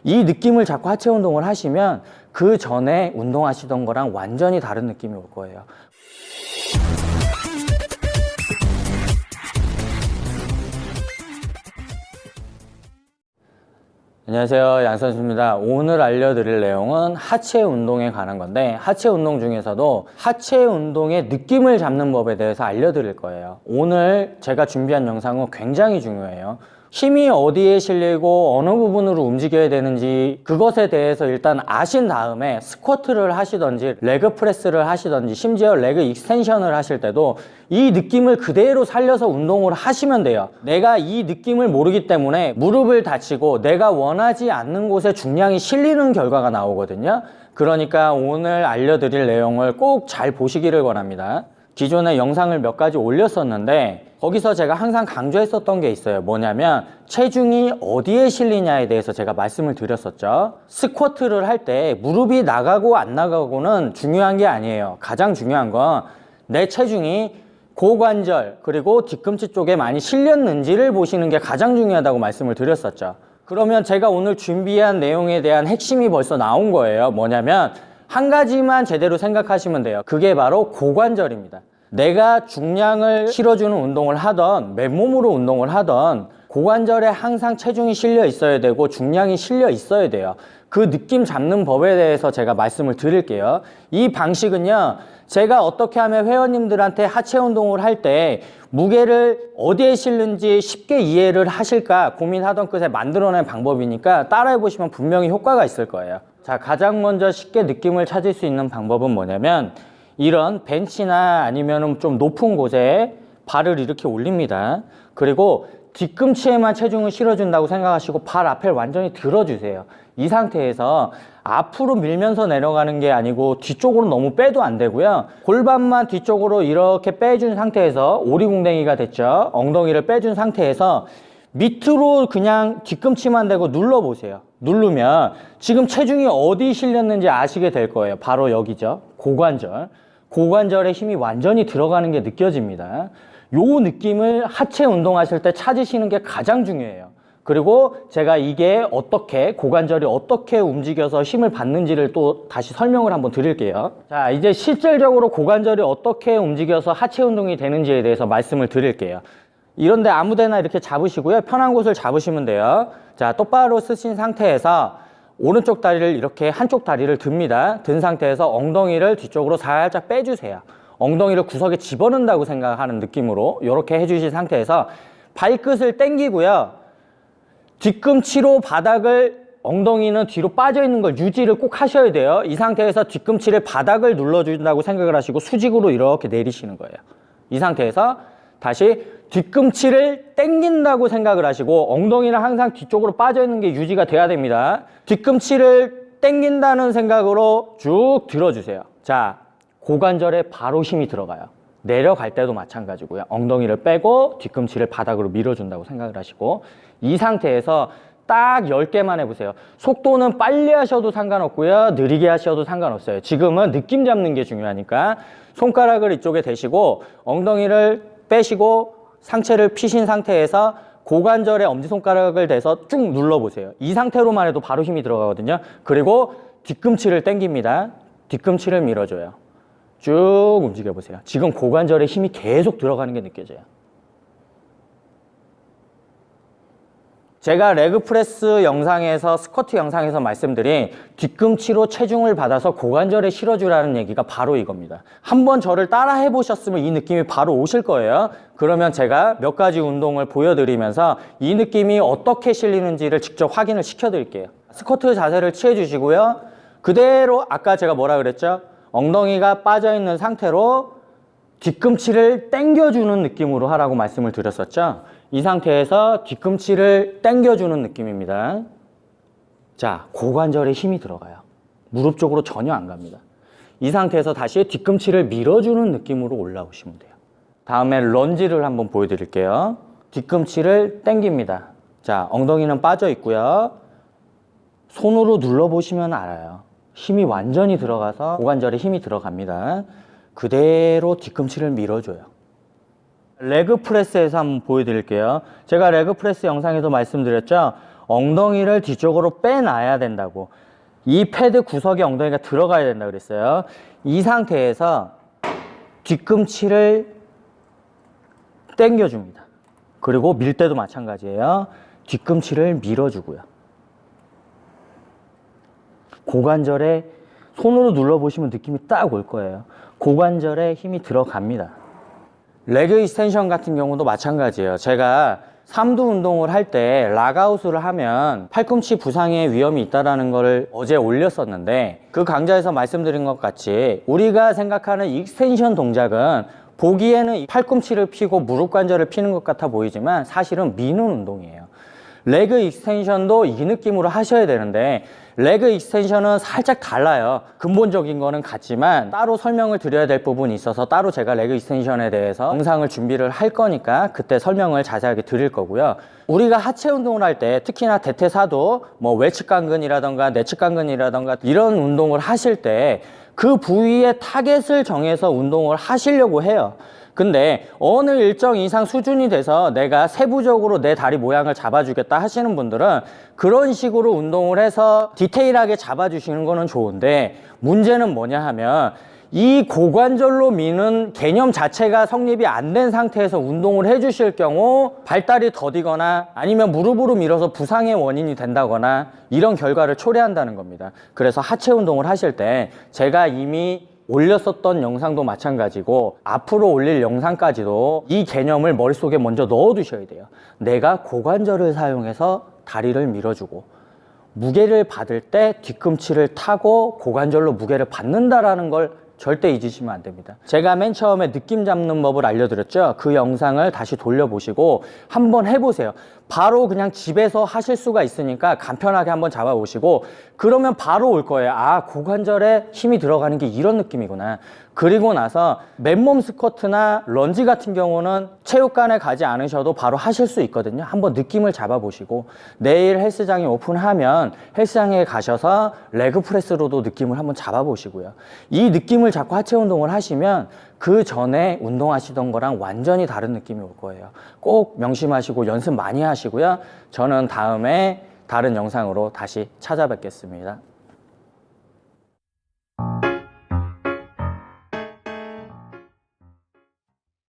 이 느낌을 잡고 하체 운동을 하시면 그 전에 운동하시던 거랑 완전히 다른 느낌이 올 거예요. 안녕하세요, 양선수입니다. 오늘 알려드릴 내용은 하체 운동에 관한 건데, 하체 운동 중에서도 하체 운동의 느낌을 잡는 법에 대해서 알려드릴 거예요. 오늘 제가 준비한 영상은 굉장히 중요해요. 힘이 어디에 실리고 어느 부분으로 움직여야 되는지 그것에 대해서 일단 아신 다음에 스쿼트를 하시던지 레그 프레스를 하시던지 심지어 레그 익스텐션을 하실 때도 이 느낌을 그대로 살려서 운동을 하시면 돼요. 내가 이 느낌을 모르기 때문에 무릎을 다치고 내가 원하지 않는 곳에 중량이 실리는 결과가 나오거든요. 그러니까 오늘 알려드릴 내용을 꼭 잘 보시기를 권합니다. 기존에 영상을 몇 가지 올렸었는데 거기서 제가 항상 강조했었던 게 있어요. 뭐냐면 체중이 어디에 실리냐에 대해서 제가 말씀을 드렸었죠. 스쿼트를 할 때 무릎이 나가고 안 나가고는 중요한 게 아니에요. 가장 중요한 건 내 체중이 고관절 그리고 뒤꿈치 쪽에 많이 실렸는지를 보시는 게 가장 중요하다고 말씀을 드렸었죠. 그러면 제가 오늘 준비한 내용에 대한 핵심이 벌써 나온 거예요. 뭐냐면 한 가지만 제대로 생각하시면 돼요. 그게 바로 고관절입니다. 내가 중량을 실어주는 운동을 하던 맨몸으로 운동을 하던 고관절에 항상 체중이 실려 있어야 되고 중량이 실려 있어야 돼요. 그 느낌 잡는 법에 대해서 제가 말씀을 드릴게요. 이 방식은요, 제가 어떻게 하면 회원님들한테 하체 운동을 할 때 무게를 어디에 실는지 쉽게 이해를 하실까 고민하던 끝에 만들어낸 방법이니까 따라해 보시면 분명히 효과가 있을 거예요. 자, 가장 먼저 쉽게 느낌을 찾을 수 있는 방법은 뭐냐면 이런 벤치나 아니면 좀 높은 곳에 발을 이렇게 올립니다. 그리고 뒤꿈치에만 체중을 실어준다고 생각하시고 발 앞을 완전히 들어주세요. 이 상태에서 앞으로 밀면서 내려가는 게 아니고 뒤쪽으로 너무 빼도 안 되고요. 골반만 뒤쪽으로 이렇게 빼준 상태에서 오리궁뎅이가 됐죠. 엉덩이를 빼준 상태에서 밑으로 그냥 뒤꿈치만 대고 눌러보세요. 누르면 지금 체중이 어디 실렸는지 아시게 될 거예요. 바로 여기죠. 고관절. 고관절에 힘이 완전히 들어가는 게 느껴집니다. 요 느낌을 하체 운동하실 때 찾으시는 게 가장 중요해요. 그리고 제가 이게 어떻게 고관절이 어떻게 움직여서 힘을 받는지를 또 다시 설명을 한번 드릴게요. 자, 이제 실질적으로 고관절이 어떻게 움직여서 하체 운동이 되는지에 대해서 말씀을 드릴게요. 이런데 아무데나 이렇게 잡으시고요. 편한 곳을 잡으시면 돼요. 자, 똑바로 쓰신 상태에서 오른쪽 다리를 이렇게 한쪽 다리를 듭니다. 든 상태에서 엉덩이를 뒤쪽으로 살짝 빼주세요. 엉덩이를 구석에 집어넣는다고 생각하는 느낌으로 이렇게 해주신 상태에서 발끝을 당기고요. 뒤꿈치로 바닥을, 엉덩이는 뒤로 빠져 있는 걸 유지를 꼭 하셔야 돼요. 이 상태에서 뒤꿈치를 바닥을 눌러준다고 생각을 하시고 수직으로 이렇게 내리시는 거예요. 이 상태에서 다시 뒤꿈치를 당긴다고 생각을 하시고 엉덩이는 항상 뒤쪽으로 빠져 있는 게 유지가 돼야 됩니다. 뒤꿈치를 당긴다는 생각으로 쭉 들어주세요. 자, 고관절에 바로 힘이 들어가요. 내려갈 때도 마찬가지고요. 엉덩이를 빼고 뒤꿈치를 바닥으로 밀어준다고 생각을 하시고 이 상태에서 딱 10개만 해보세요. 속도는 빨리 하셔도 상관없고요. 느리게 하셔도 상관없어요. 지금은 느낌 잡는 게 중요하니까 손가락을 이쪽에 대시고 엉덩이를 빼시고 상체를 피신 상태에서 고관절에 엄지손가락을 대서 쭉 눌러보세요. 이 상태로만 해도 바로 힘이 들어가거든요. 그리고 뒤꿈치를 당깁니다. 뒤꿈치를 밀어줘요. 쭉 움직여보세요. 지금 고관절에 힘이 계속 들어가는 게 느껴져요. 제가 레그 프레스 영상에서 스쿼트 영상에서 말씀드린 뒤꿈치로 체중을 받아서 고관절에 실어주라는 얘기가 바로 이겁니다. 한번 저를 따라 해보셨으면 이 느낌이 바로 오실 거예요. 그러면 제가 몇 가지 운동을 보여드리면서 이 느낌이 어떻게 실리는지를 직접 확인을 시켜드릴게요. 스쿼트 자세를 취해주시고요. 그대로 아까 제가 뭐라 그랬죠? 엉덩이가 빠져있는 상태로 뒤꿈치를 당겨주는 느낌으로 하라고 말씀을 드렸었죠. 이 상태에서 뒤꿈치를 당겨주는 느낌입니다. 자, 고관절에 힘이 들어가요. 무릎 쪽으로 전혀 안 갑니다. 이 상태에서 다시 뒤꿈치를 밀어주는 느낌으로 올라오시면 돼요. 다음에 런지를 한번 보여드릴게요. 뒤꿈치를 당깁니다. 자, 엉덩이는 빠져 있고요. 손으로 눌러보시면 알아요. 힘이 완전히 들어가서 고관절에 힘이 들어갑니다. 그대로 뒤꿈치를 밀어줘요. 레그 프레스에서 한번 보여드릴게요. 제가 레그 프레스 영상에서 말씀드렸죠. 엉덩이를 뒤쪽으로 빼놔야 된다고. 이 패드 구석에 엉덩이가 들어가야 된다 그랬어요. 이 상태에서 뒤꿈치를 당겨줍니다. 그리고 밀 때도 마찬가지예요. 뒤꿈치를 밀어주고요. 고관절에 손으로 눌러보시면 느낌이 딱 올 거예요. 고관절에 힘이 들어갑니다. 레그 익스텐션 같은 경우도 마찬가지예요. 제가 삼두 운동을 할 때 락아웃을 하면 팔꿈치 부상의 위험이 있다는 걸 어제 올렸었는데, 그 강좌에서 말씀드린 것 같이 우리가 생각하는 익스텐션 동작은 보기에는 팔꿈치를 펴고 무릎 관절을 피는 것 같아 보이지만 사실은 미는 운동이에요. 레그 익스텐션도 이 느낌으로 하셔야 되는데, 레그 익스텐션은 살짝 달라요. 근본적인 거는 같지만 따로 설명을 드려야 될 부분이 있어서 따로 제가 레그 익스텐션에 대해서 영상을 준비를 할 거니까 그때 설명을 자세하게 드릴 거고요. 우리가 하체 운동을 할 때 특히나 대퇴사두, 뭐 외측 강근이라던가 내측 강근이라던가 이런 운동을 하실 때 그 부위의 타겟을 정해서 운동을 하시려고 해요. 근데 어느 일정 이상 수준이 돼서 내가 세부적으로 내 다리 모양을 잡아주겠다 하시는 분들은 그런 식으로 운동을 해서 디테일하게 잡아주시는 거는 좋은데, 문제는 뭐냐 하면 이 고관절로 미는 개념 자체가 성립이 안 된 상태에서 운동을 해주실 경우 발달이 더디거나 아니면 무릎으로 밀어서 부상의 원인이 된다거나 이런 결과를 초래한다는 겁니다. 그래서 하체 운동을 하실 때 제가 이미 올렸었던 영상도 마찬가지고 앞으로 올릴 영상까지도 이 개념을 머릿속에 먼저 넣어 두셔야 돼요. 내가 고관절을 사용해서 다리를 밀어주고 무게를 받을 때 뒤꿈치를 타고 고관절로 무게를 받는다라는 걸 절대 잊으시면 안 됩니다. 제가 맨 처음에 느낌 잡는 법을 알려드렸죠. 그 영상을 다시 돌려보시고 한번 해보세요. 바로 그냥 집에서 하실 수가 있으니까 간편하게 한번 잡아보시고 그러면 바로 올 거예요. 아, 고관절에 힘이 들어가는 게 이런 느낌이구나. 그리고 나서 맨몸 스쿼트나 런지 같은 경우는 체육관에 가지 않으셔도 바로 하실 수 있거든요. 한번 느낌을 잡아보시고 내일 헬스장이 오픈하면 헬스장에 가셔서 레그 프레스로도 느낌을 한번 잡아보시고요. 이 느낌을 잡고 하체 운동을 하시면 그 전에 운동하시던 거랑 완전히 다른 느낌이 올 거예요. 꼭 명심하시고 연습 많이 하시고요. 저는 다음에 다른 영상으로 다시 찾아뵙겠습니다.